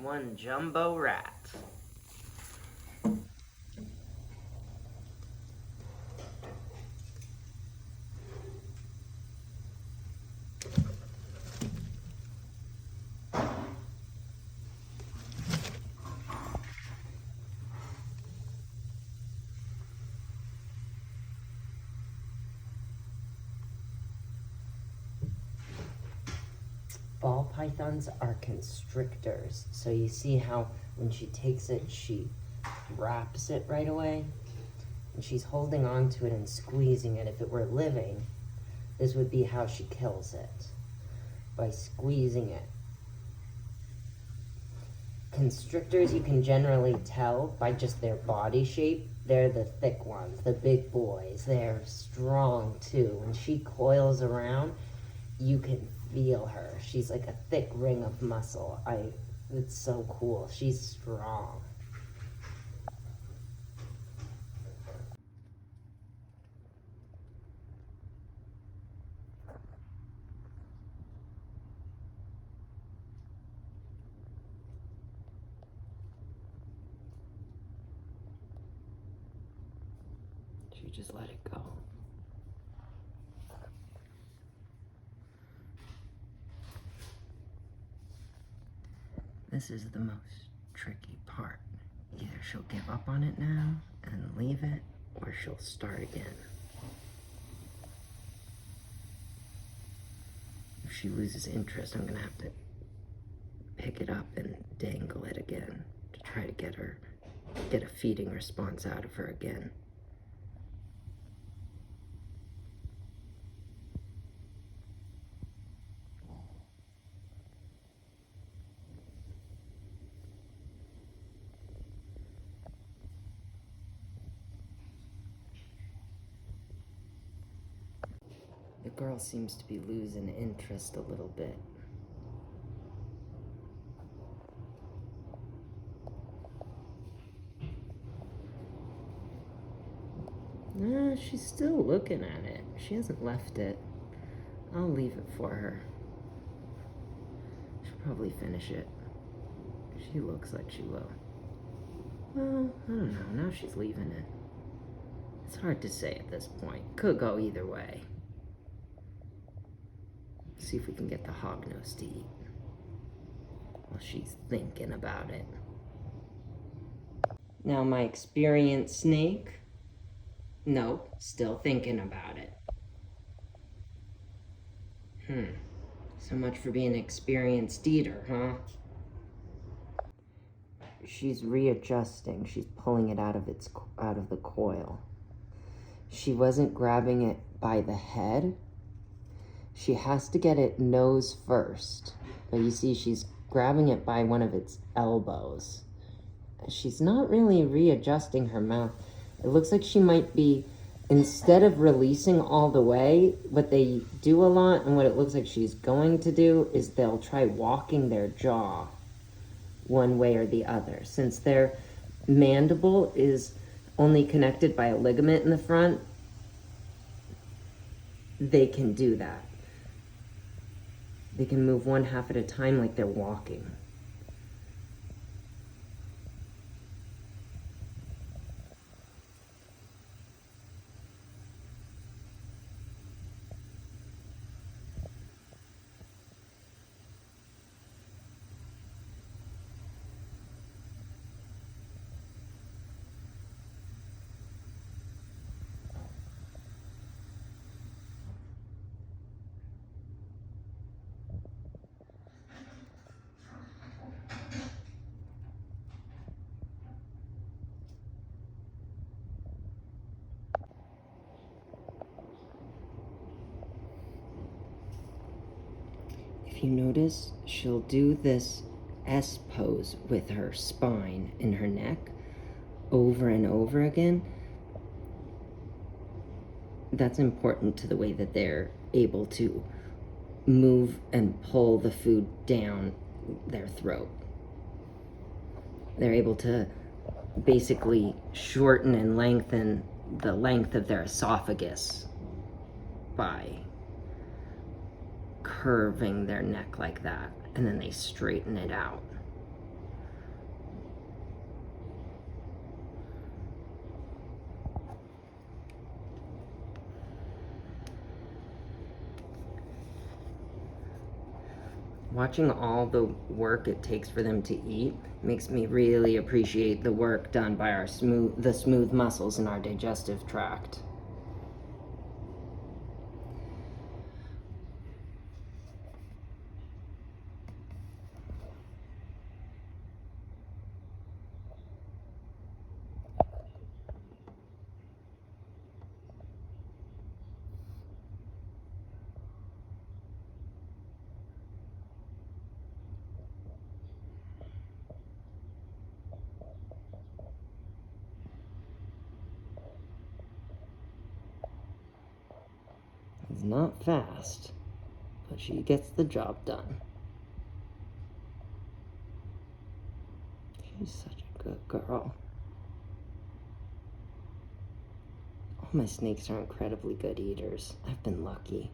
one jumbo rat. Ball pythons are constrictors. So you see how when she takes it, she wraps it right away? And she's holding on to it and squeezing it. If it were living, this would be how she kills it, by squeezing it. Constrictors, you can generally tell by just their body shape. They're the thick ones, the big boys. They're strong too. When she coils around, you can feel her. She's like a thick ring of muscle. It's so cool. She's strong. She just let it go. This is the most tricky part. Either she'll give up on it now and leave it, or she'll start again. If she loses interest, I'm gonna have to pick it up and dangle it again to try to get a feeding response out of her again. The girl seems to be losing interest a little bit. She's still looking at it. She hasn't left it. I'll leave it for her. She'll probably finish it. She looks like she will. Well, I don't know. Now she's leaving it. It's hard to say at this point. Could go either way. See if we can get the hognose to eat while she's thinking about it. Now my experienced snake, nope, still thinking about it. So much for being an experienced eater, huh? She's readjusting. She's pulling it out of the coil. She wasn't grabbing it by the head. She has to get it nose first. But you see, she's grabbing it by one of its elbows. She's not really readjusting her mouth. It looks like she might be, instead of releasing all the way, what they do a lot, and what it looks like she's going to do, is they'll try walking their jaw one way or the other. Since their mandible is only connected by a ligament in the front, they can do that. They can move one half at a time like they're walking. If you notice, she'll do this S pose with her spine and her neck over and over again. That's important to the way that they're able to move and pull the food down their throat. They're able to basically shorten and lengthen the length of their esophagus by curving their neck like that, and then they straighten it out. Watching all the work it takes for them to eat makes me really appreciate the work done by the smooth muscles in our digestive tract. It's not fast, but she gets the job done. She's such a good girl. All my snakes are incredibly good eaters. I've been lucky.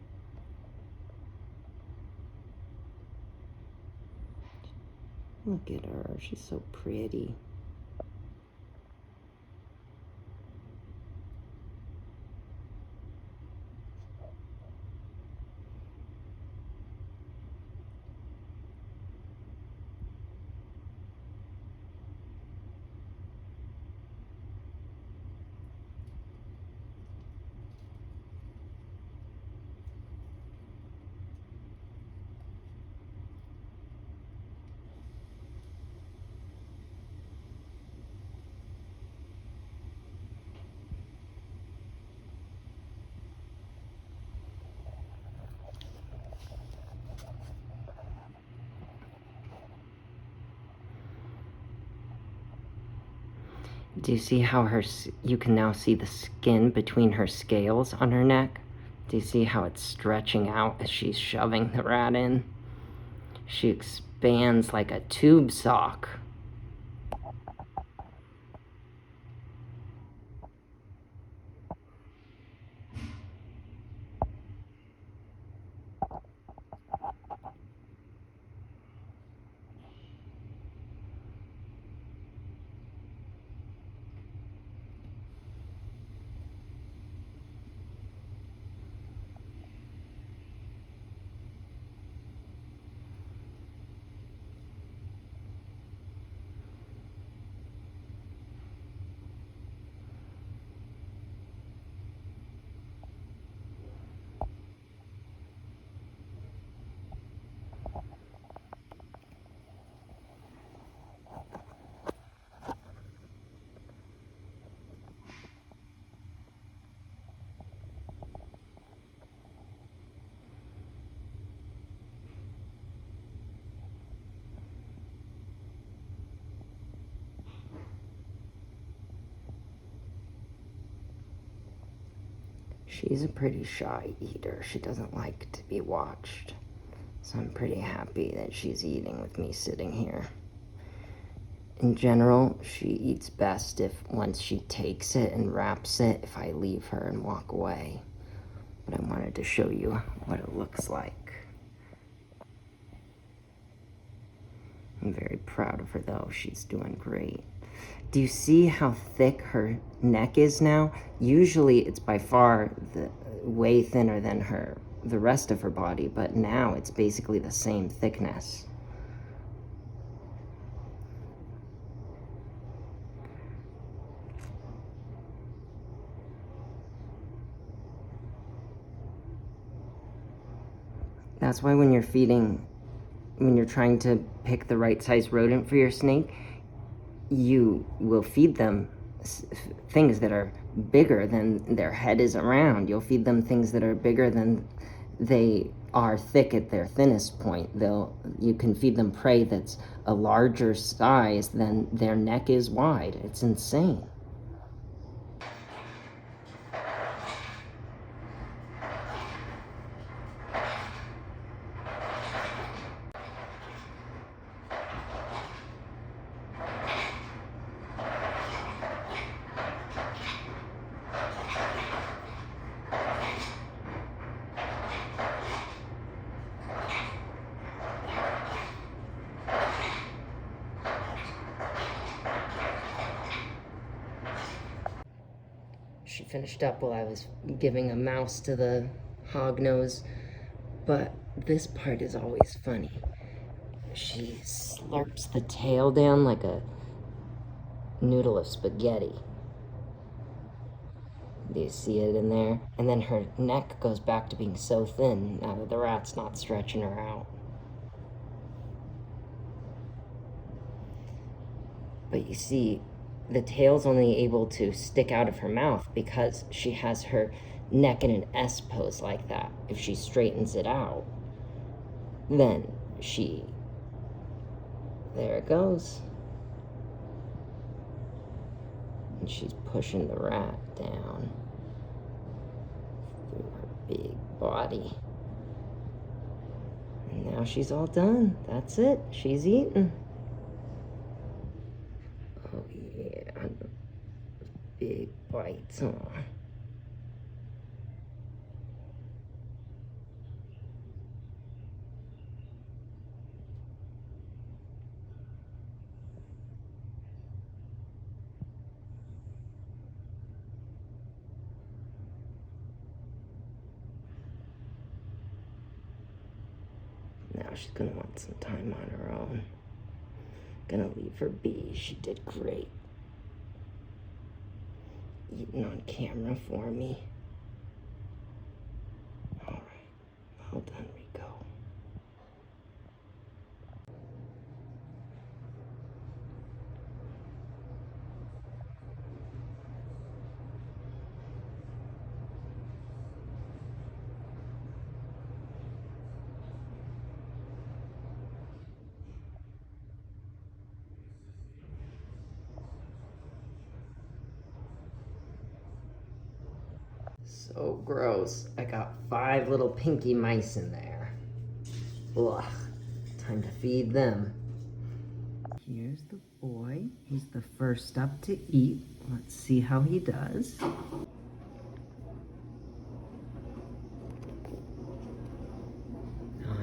Look at her, she's so pretty. Do you see how you can now see the skin between her scales on her neck? Do you see how it's stretching out as she's shoving the rat in? She expands like a tube sock. She's a pretty shy eater. She doesn't like to be watched. So I'm pretty happy that she's eating with me sitting here. In general, she eats best if once she takes it and wraps it, if I leave her and walk away. But I wanted to show you what it looks like. I'm very proud of her though. She's doing great. Do you see how thick her neck is now? Usually it's by far way thinner than the rest of her body, but now it's basically the same thickness. That's why when you're trying to pick the right size rodent for your snake, you will feed them things that are bigger than their head is around. You'll feed them things that are bigger than they are thick at their thinnest point. You can feed them prey that's a larger size than their neck is wide. It's insane. She finished up while I was giving a mouse to the hognose, but this part is always funny. She slurps the tail down like a noodle of spaghetti. Do you see it in there? And then her neck goes back to being so thin now that the rat's not stretching her out. But you see, the tail's only able to stick out of her mouth because she has her neck in an S pose like that. If she straightens it out, then there it goes. And she's pushing the rat down through her big body. And now she's all done. That's it. She's eaten. Oh yeah, big bites, huh? Now she's gonna want some time on her own. Gonna leave her be. She did great. Eating on camera for me. All right, well done, Riko. So gross. I got 5 little pinky mice in there. Ugh. Time to feed them. Here's the boy. He's the first up to eat. Let's see how he does. I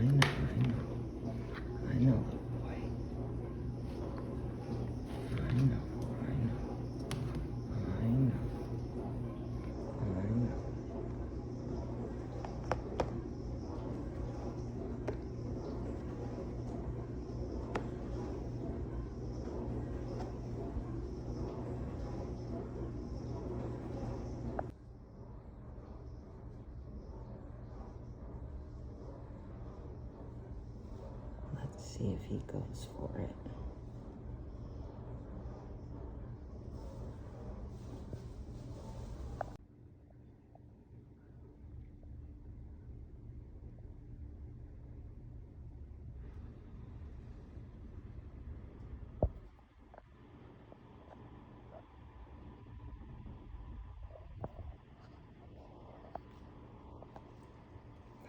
know, little boy. I know. Let's see if he goes for it.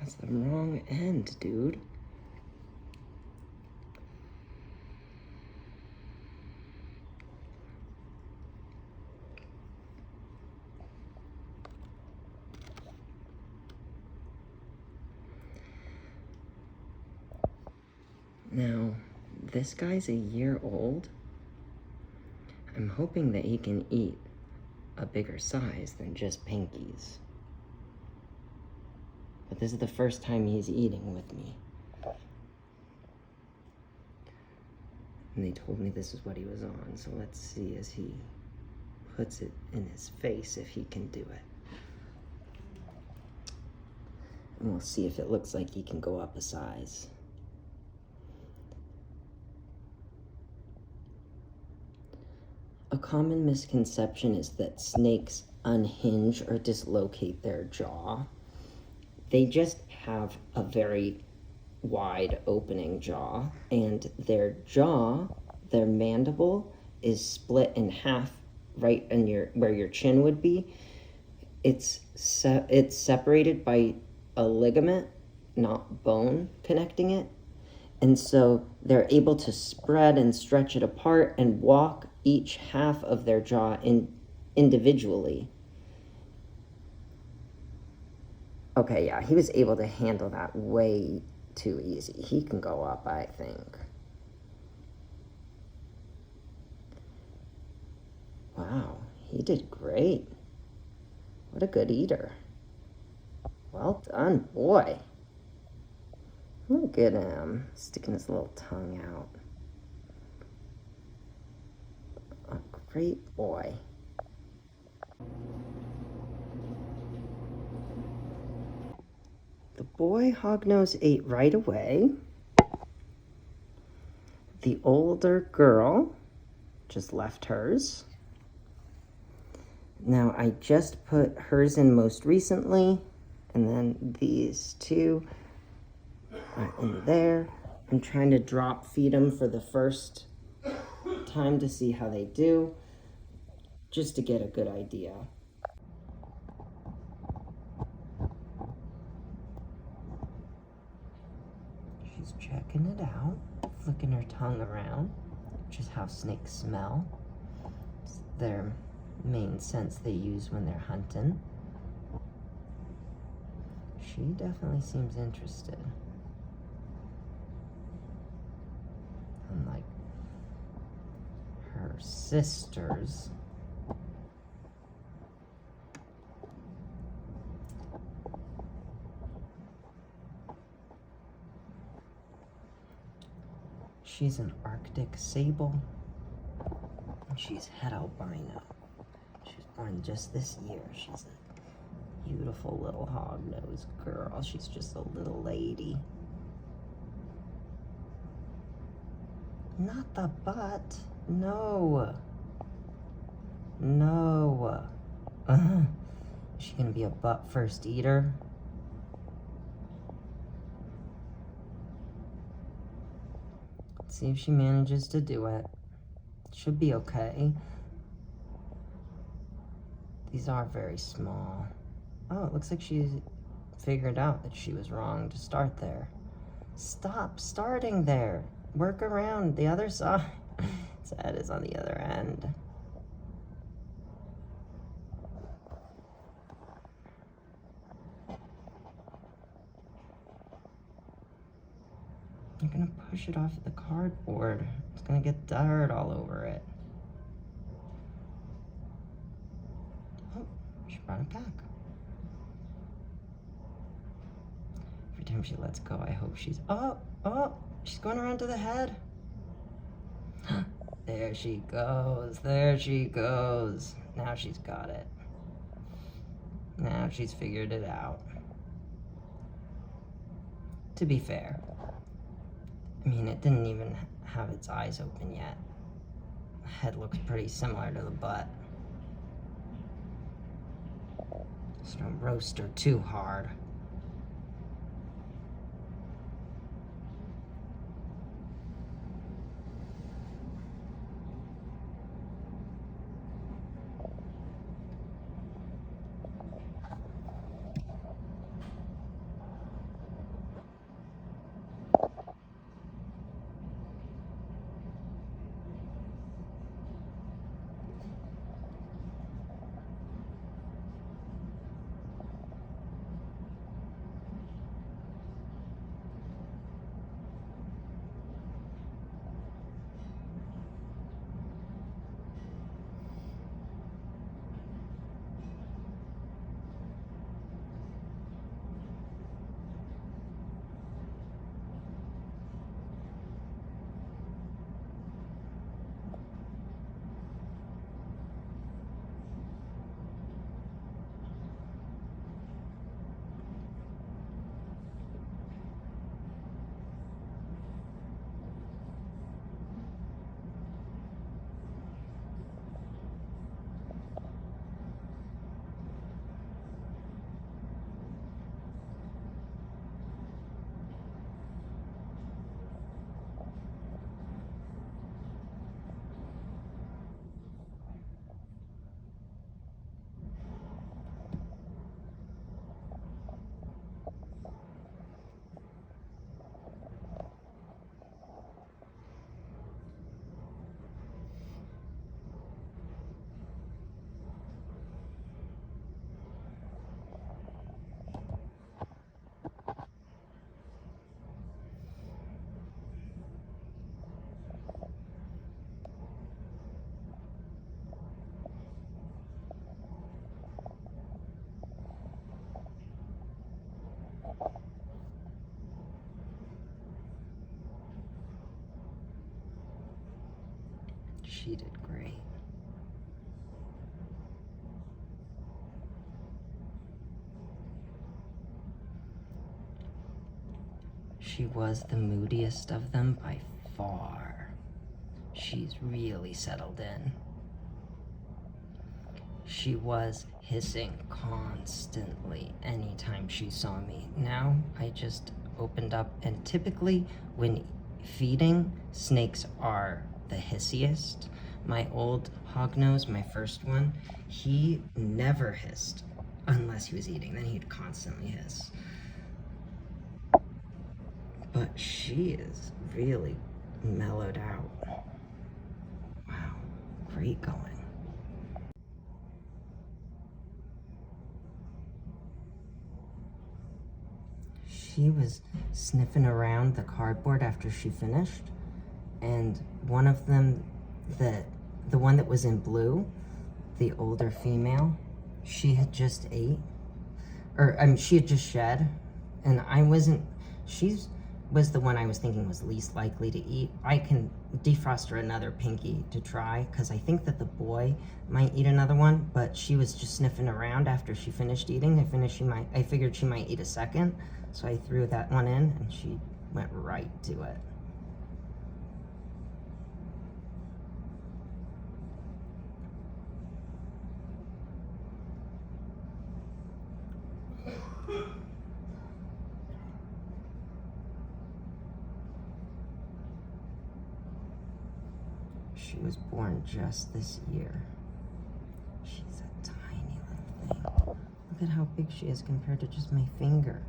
That's the wrong end, dude. Now, this guy's a year old. I'm hoping that he can eat a bigger size than just pinkies. But this is the first time he's eating with me. And they told me this is what he was on, so let's see as he puts it in his face if he can do it. And we'll see if it looks like he can go up a size. A common misconception is that snakes unhinge or dislocate their jaw. They just have a very wide opening jaw, and their jaw, their mandible, is split in half right in where your chin would be. It's separated by a ligament, not bone, connecting it. And so they're able to spread and stretch it apart and walk each half of their jaw individually. Okay, yeah, he was able to handle that way too easy. He can go up, I think. Wow, he did great. What a good eater. Well done, boy. Look at him, sticking his little tongue out. A great boy. The boy Hognose ate right away. The older girl just left hers. Now I just put hers in most recently, and then these two are in there. I'm trying to drop feed them for the first time to see how they do, just to get a good idea. She's checking it out, flicking her tongue around, which is how snakes smell. It's their main sense they use when they're hunting. She definitely seems interested. Unlike her sisters. She's an Arctic sable, and she's het albino. She was born just this year. She's a beautiful little hognose girl. She's just a little lady. Not the butt. No. No. Is she gonna be a butt first eater? Let's see if she manages to do it. Should be okay. These are very small. Oh, it looks like she figured out that she was wrong to start there. Stop starting there. Work around the other side. Its head is on the other end. You're gonna push it off the cardboard. It's gonna get dirt all over it. Oh, she brought it back. Every time she lets go, I hope she's... Oh, she's going around to the head. There she goes. There she goes. Now she's got it. Now she's figured it out. To be fair, I mean, it didn't even have its eyes open yet. The head looks pretty similar to the butt. Just don't roast her too hard. She did great. She was the moodiest of them by far. She's really settled in. She was hissing constantly anytime she saw me. Now I just opened up, and typically when feeding, snakes are the hissiest. My old hognose, my first one, he never hissed unless he was eating. Then he'd constantly hiss. But she is really mellowed out. Wow, great going. She was sniffing around the cardboard after she finished, and one of them, the one that was in blue, the older female, she had just ate, she had just shed, and she was the one I was thinking was least likely to eat. I can defrost her another pinky to try, because I think that the boy might eat another one, but she was just sniffing around after she finished eating. I figured she might eat a second, so I threw that one in, and she went right to it. She was born just this year. She's a tiny little thing. Look at how big she is compared to just my finger.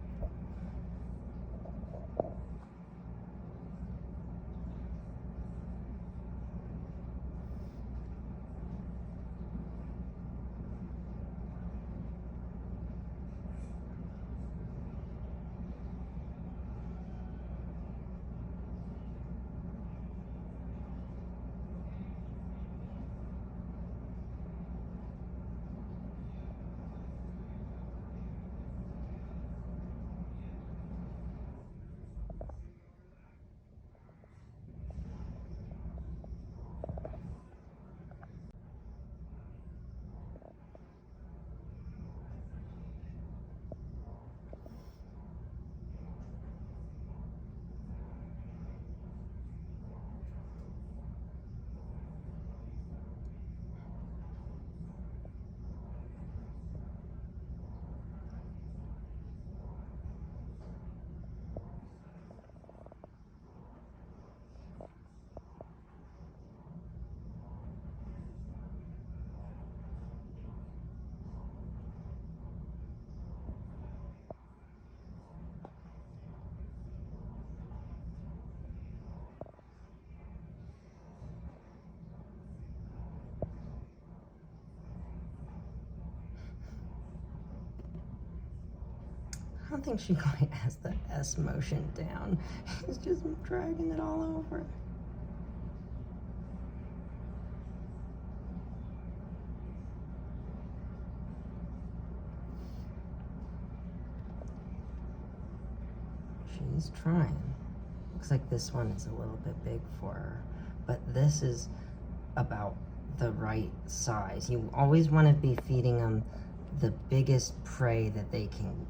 I don't think she quite has the S motion down. She's just dragging it all over. She's trying. Looks like this one is a little bit big for her, but this is about the right size. You always want to be feeding them the biggest prey that they can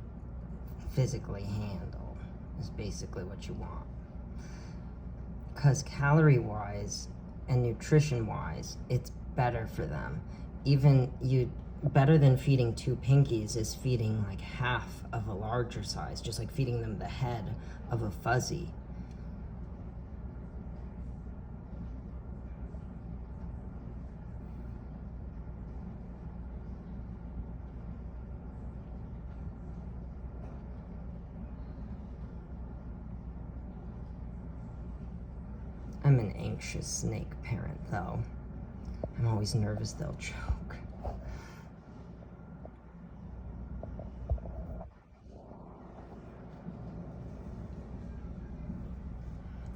physically handle, is basically what you want. Because calorie-wise and nutrition-wise, it's better for them. Better than feeding 2 pinkies is feeding like half of a larger size, just like feeding them the head of a fuzzy. I'm an anxious snake parent, though. I'm always nervous they'll choke.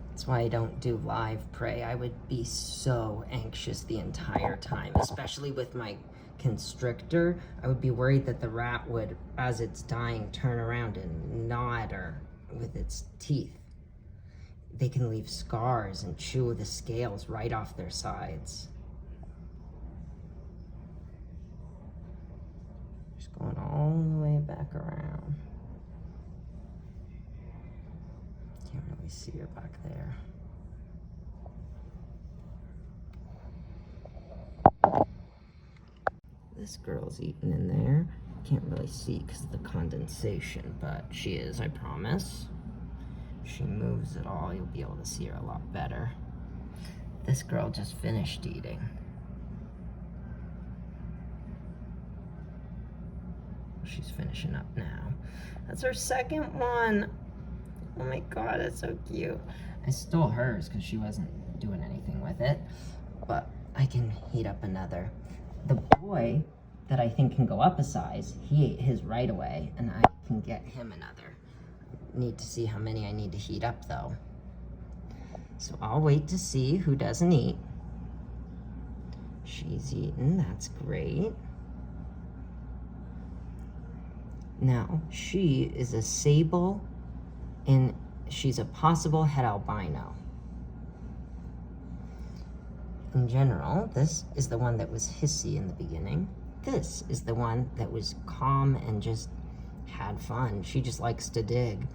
That's why I don't do live prey. I would be so anxious the entire time, especially with my constrictor. I would be worried that the rat would, as it's dying, turn around and gnaw at her with its teeth. they can leave scars and chew the scales right off their sides. Just going all the way back around. Can't really see her back there. This girl's eating in there. Can't really see because of the condensation, but she is, I promise. If she moves at all, you'll be able to see her a lot better. This girl just finished eating. She's finishing up now. That's her second one. Oh my God, that's so cute. I stole hers because she wasn't doing anything with it, but I can heat up another. The boy that I think can go up a size, he ate his right away, and I can get him another. Need to see how many I need to heat up though. So I'll wait to see who doesn't eat. She's eaten, that's great. Now, she is a sable, and she's a possible het albino. In general, this is the one that was hissy in the beginning. This is the one that was calm and just had fun. She just likes to dig.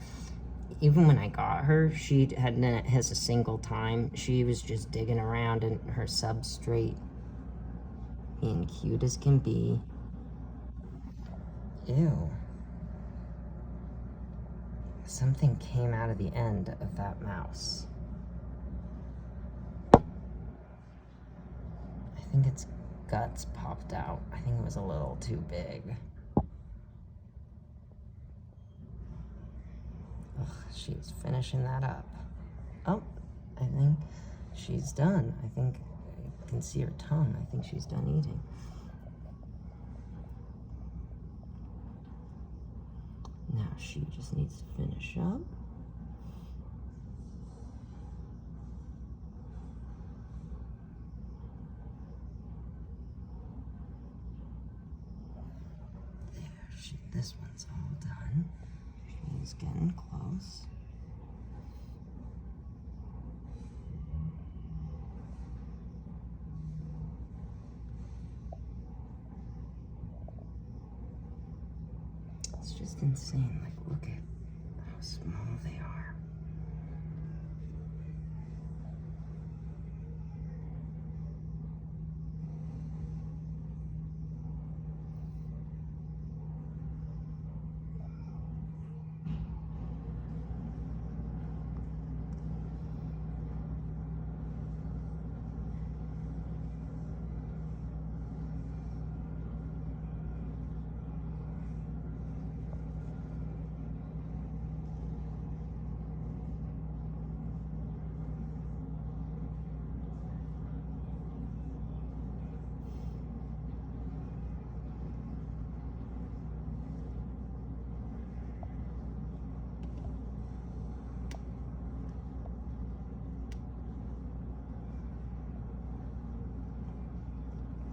Even when I got her, she hadn't done it a single time. She was just digging around in her substrate, being cute as can be. Ew. Something came out of the end of that mouse. I think its guts popped out. I think it was a little too big. Ugh, she's finishing that up. Oh, I think she's done. I think I can see her tongue. I think she's done eating. Now she just needs to finish up. This one's all done. She's getting close. It's just insane. Like, look at how small they are.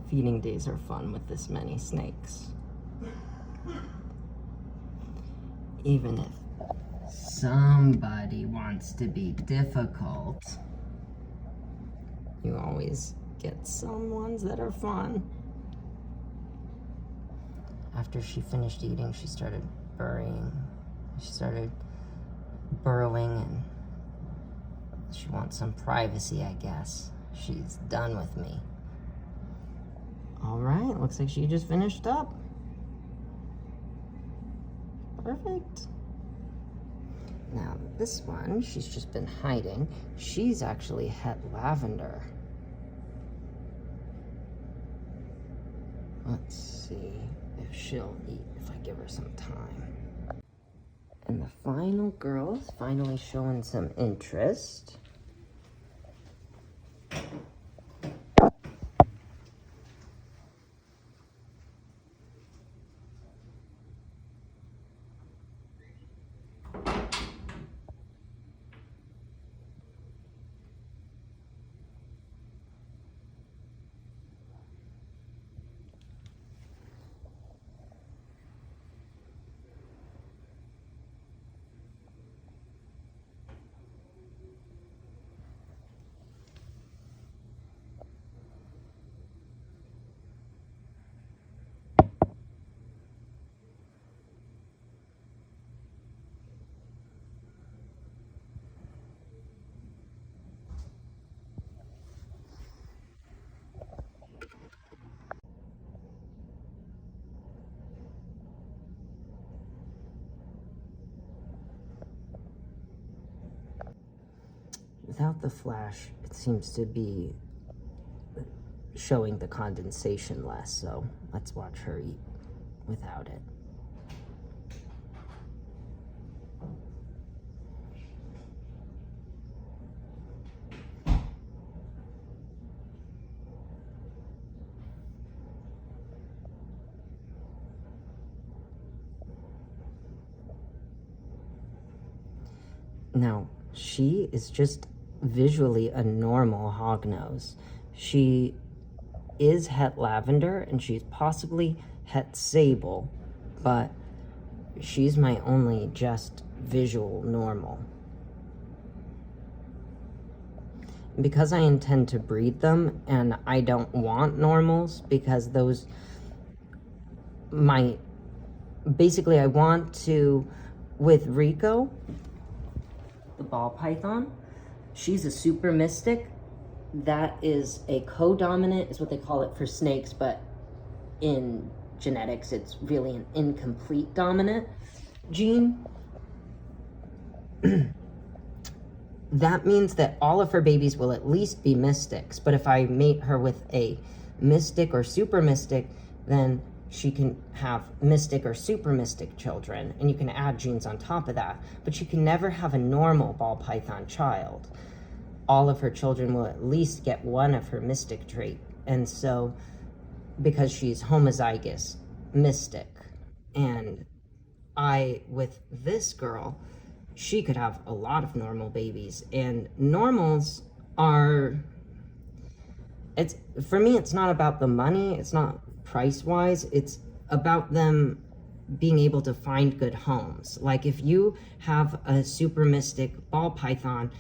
Feeding days are fun with this many snakes. Even if somebody wants to be difficult, you always get some ones that are fun. After she finished eating, she started burrowing. She started burrowing, and she wants some privacy, I guess. She's done with me. All right, looks like she just finished up. Perfect. Now this one, she's just been hiding. She's actually het lavender. Let's see if she'll eat if I give her some time. And the final girl is finally showing some interest. Without the flash, it seems to be showing the condensation less, so let's watch her eat without it. Now, she is just visually a normal hognose. She is het lavender and she's possibly het sable, but she's my only just visual normal. Because I intend to breed them and I don't want normals because those might, basically I want to, with Riko, the ball python, she's a super mystic. That is a co-dominant, is what they call it for snakes, but in genetics, it's really an incomplete dominant gene. That means that all of her babies will at least be mystics, but if I mate her with a mystic or super mystic, then she can have mystic or super mystic children, and you can add genes on top of that, but you can never have a normal ball python child. All of her children will at least get one of her mystic trait, and so because she's homozygous mystic, and with this girl, she could have a lot of normal babies, and normals are, for me, it's not about the money, it's not price-wise, it's about them being able to find good homes. Like if you have a super mystic ball python,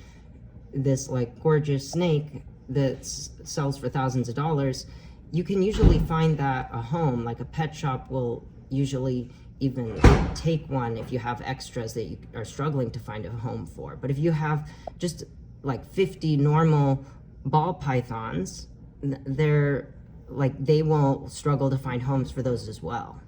this like gorgeous snake that sells for thousands of dollars, you can usually find that a home, like a pet shop will usually even take one if you have extras that you are struggling to find a home for. But if you have just like 50 normal ball pythons, they're like, they will struggle to find homes for those as well.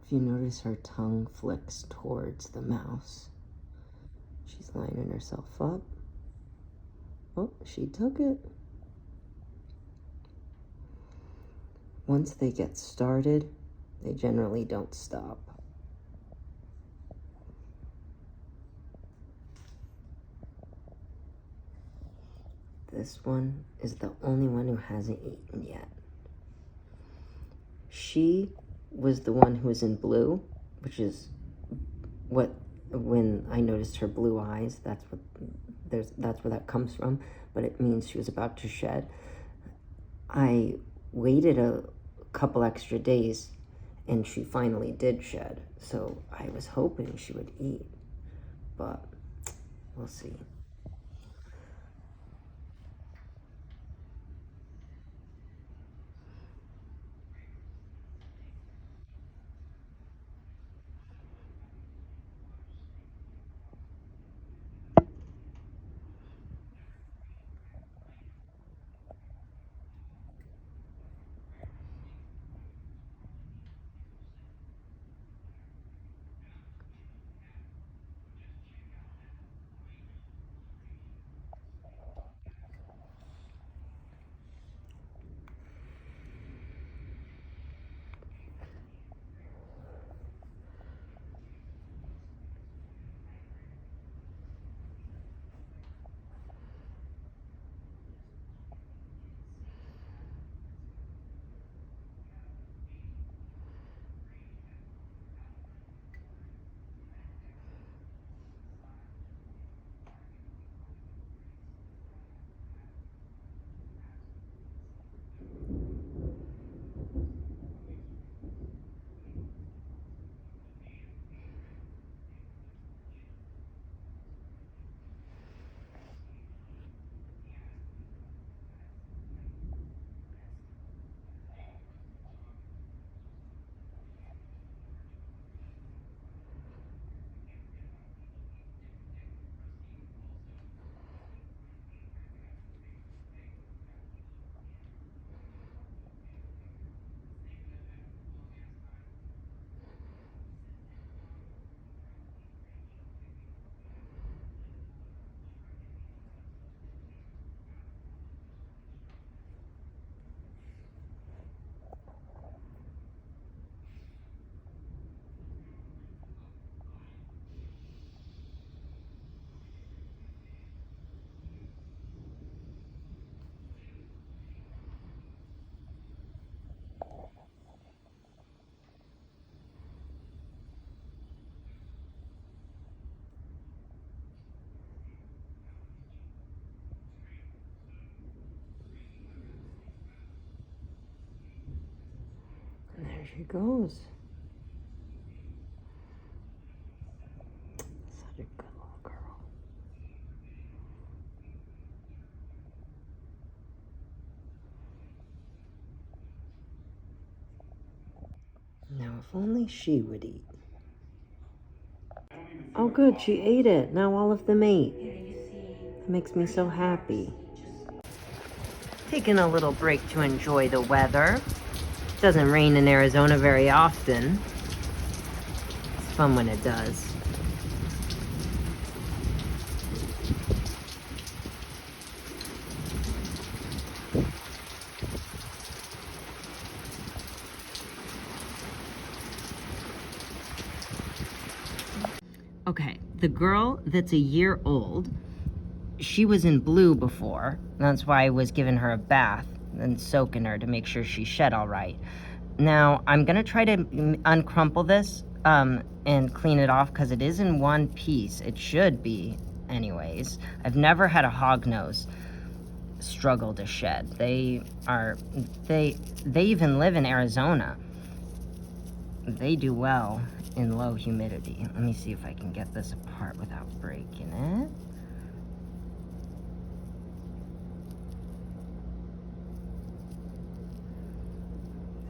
If you notice, her tongue flicks towards the mouse. She's lining herself up. Oh, she took it. Once they get started, they generally don't stop. This one is the only one who hasn't eaten yet. She was the one who was in blue, which is what, when I noticed her blue eyes, that's where that comes from, but it means she was about to shed. I waited a couple extra days and she finally did shed, so I was hoping she would eat, but we'll see. There she goes. Such a good little girl. Now, if only she would eat. Oh, good, she ate it. Now all of them ate. That makes me so happy. Taking a little break to enjoy the weather. It doesn't rain in Arizona very often. It's fun when it does. Okay, the girl that's a year old, she was in blue before. That's why I was giving her a bath and soaking her to make sure she shed all right. Now, I'm gonna try to uncrumple this and clean it off because it is in one piece. It should be, anyways. I've never had a hognose struggle to shed. They even live in Arizona. They do well in low humidity. Let me see if I can get this apart without breaking it.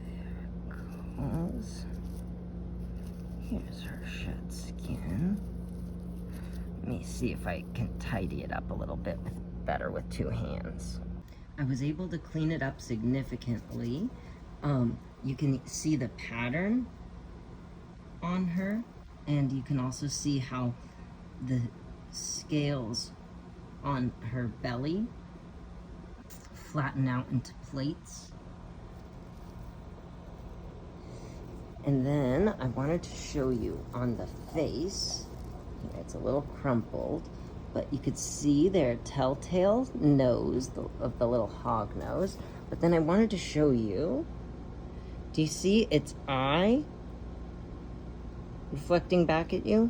There it goes. Here's her shed skin. Let me see if I can tidy it up a little bit better with two hands. I was able to clean it up significantly. You can see the pattern on her, and you can also see how the scales on her belly flatten out into plates. And then I wanted to show you on the face. It's a little crumpled, but you could see their telltale nose of the little hog nose. But then I wanted to show you, do you see its eye reflecting back at you?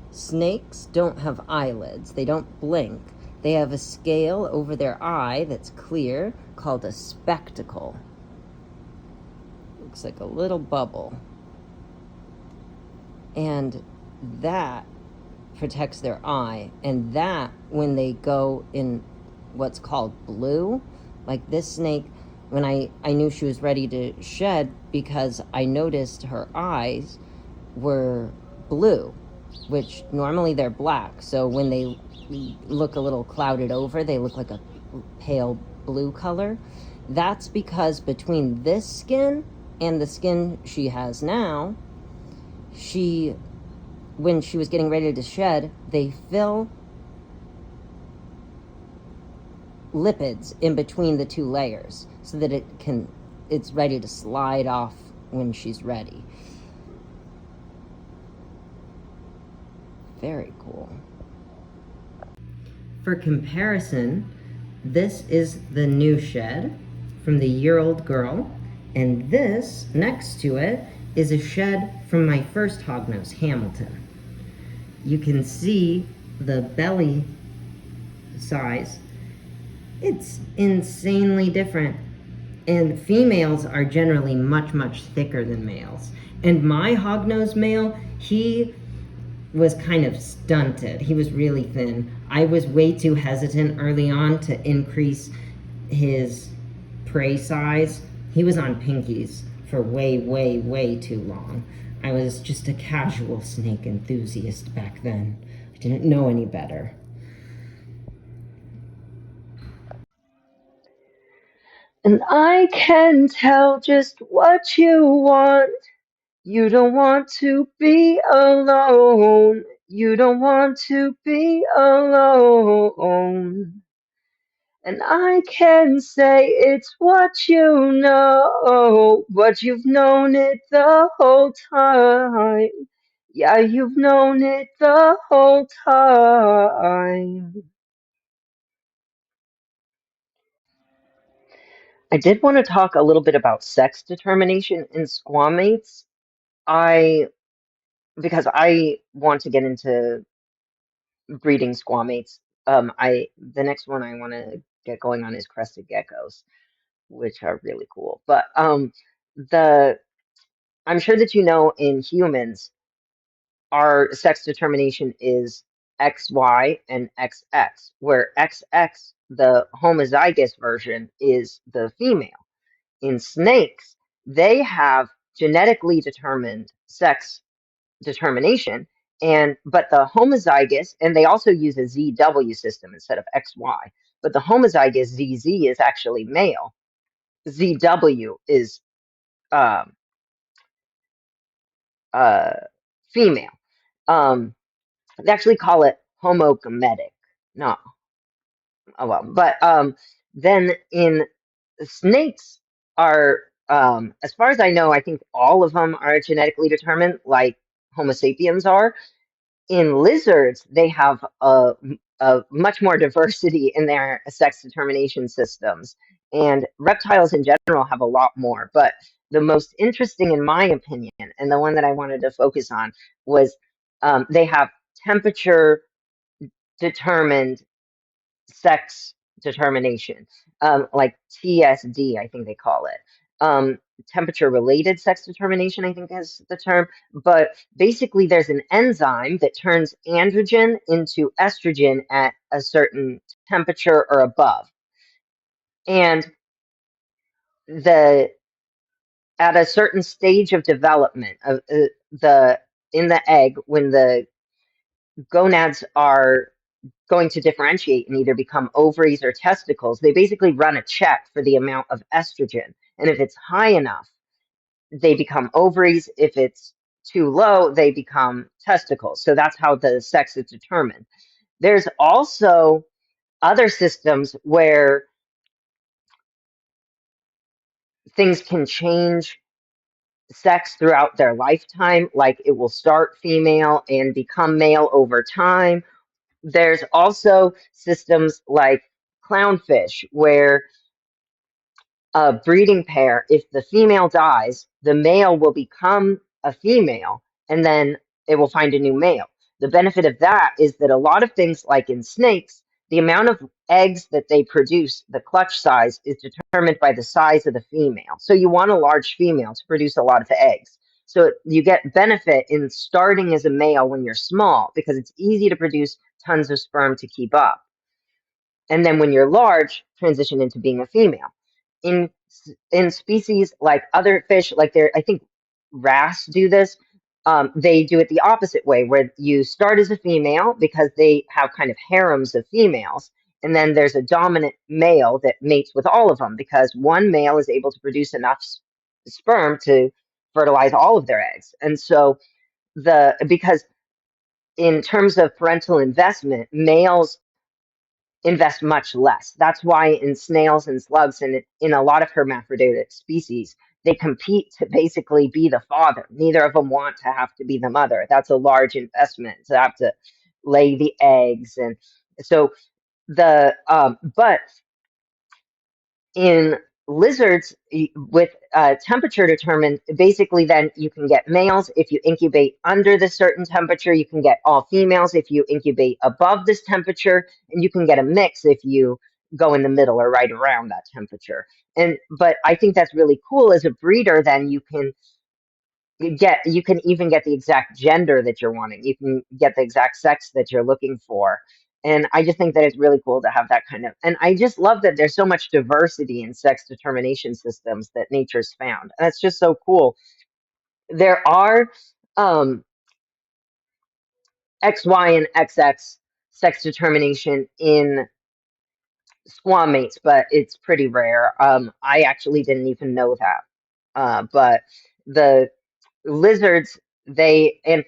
Snakes don't have eyelids. They don't blink. They have a scale over their eye that's clear called a spectacle. Looks like a little bubble. And that protects their eye. And that, when they go in what's called blue, like this snake, when I knew she was ready to shed because I noticed her eyes were blue, which normally they're black. So when they look a little clouded over, they look like a pale blue color. That's because between this skin and the skin she has now, when she was getting ready to shed, they fill lipids in between the two layers so that it's ready to slide off when she's ready. Very cool. For comparison, this is the new shed from the year-old girl, and this next to it is a shed from my first hognose, Hamilton. You can see the belly size. It's insanely different. And females are generally much, much thicker than males. And my hognose male, he was kind of stunted. He was really thin. I was way too hesitant early on to increase his prey size. He was on pinkies for way, way, way too long. I was just a casual snake enthusiast back then. I didn't know any better. And I can tell just what you want. You don't want to be alone. You don't want to be alone. And I can say it's what you know, but you've known it the whole time. Yeah, you've known it the whole time. I did want to talk a little bit about sex determination in squamates. I because I want to get into breeding squamates. The next one I want to get going on is crested geckos. which are really cool. But the I'm sure that you know in humans, our sex determination is XY and XX, where XX, the homozygous version, is the female. In snakes, they have genetically determined sex determination, and but the homozygous, and they also use a ZW system instead of XY, but the homozygous ZZ is actually male. ZW is um, uh, female. They actually call it homogametic. No, oh well. But then in snakes are, as far as I know, I think all of them are genetically determined, like Homo sapiens are. In lizards, they have a much more diversity in their sex determination systems, and reptiles in general have a lot more. But the most interesting, in my opinion, and the one that I wanted to focus on, was they have temperature determined sex determination, like TSD, I think they call it. Temperature related sex determination, I think is the term. But basically, there's an enzyme that turns androgen into estrogen at a certain temperature or above. And the at a certain stage of development of the in the egg, when the gonads are going to differentiate and either become ovaries or testicles, they basically run a check for the amount of estrogen. And if it's high enough, they become ovaries. If it's too low, they become testicles. So that's how the sex is determined. There's also other systems where things can change sex throughout their lifetime, like it will start female and become male over time. There's also systems like clownfish where a breeding pair, if the female dies, the male will become a female and then it will find a new male. The benefit of that is that a lot of things, like in snakes, the amount of eggs that they produce, the clutch size, is determined by the size of the female. So you want a large female to produce a lot of eggs. So you get benefit in starting as a male when you're small because it's easy to produce tons of sperm to keep up. And then when you're large, transition into being a female. In in species like other fish, like I think wrasse do this. They do it the opposite way, where you start as a female because they have kind of harems of females, and then there's a dominant male that mates with all of them because one male is able to produce enough sperm to fertilize all of their eggs. And so because in terms of parental investment, males invest much less. That's why in snails and slugs and in a lot of hermaphroditic species, they compete to basically be the father. Neither of them want to have to be the mother. That's a large investment to have to lay the eggs. And so but in lizards with temperature determined, basically then you can get males if you incubate under this certain temperature. You can get all females if you incubate above this temperature, and you can get a mix if you go in the middle or right around that temperature. And but I think that's really cool as a breeder. Then you can even get the exact gender that you're wanting. You can get the exact sex that you're looking for. And I just think that it's really cool to have that kind of, and I just love that there's so much diversity in sex determination systems that nature's found. And it's just so cool. There are um, XY and XX sex determination in squamates, but it's pretty rare. I actually didn't even know that. But the lizards, they, and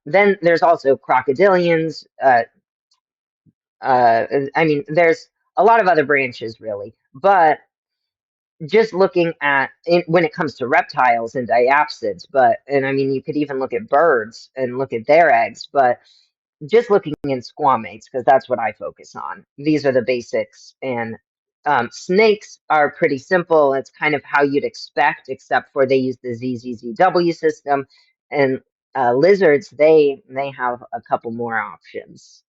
then there's also crocodilians. I mean, there's a lot of other branches, really. But just looking at when it comes to reptiles and diapsids, and I mean, you could even look at birds and look at their eggs, but just looking in squamates, because that's what I focus on. These are the basics. And snakes are pretty simple. It's kind of how you'd expect, except for they use the ZZZW system. And lizards, they have a couple more options.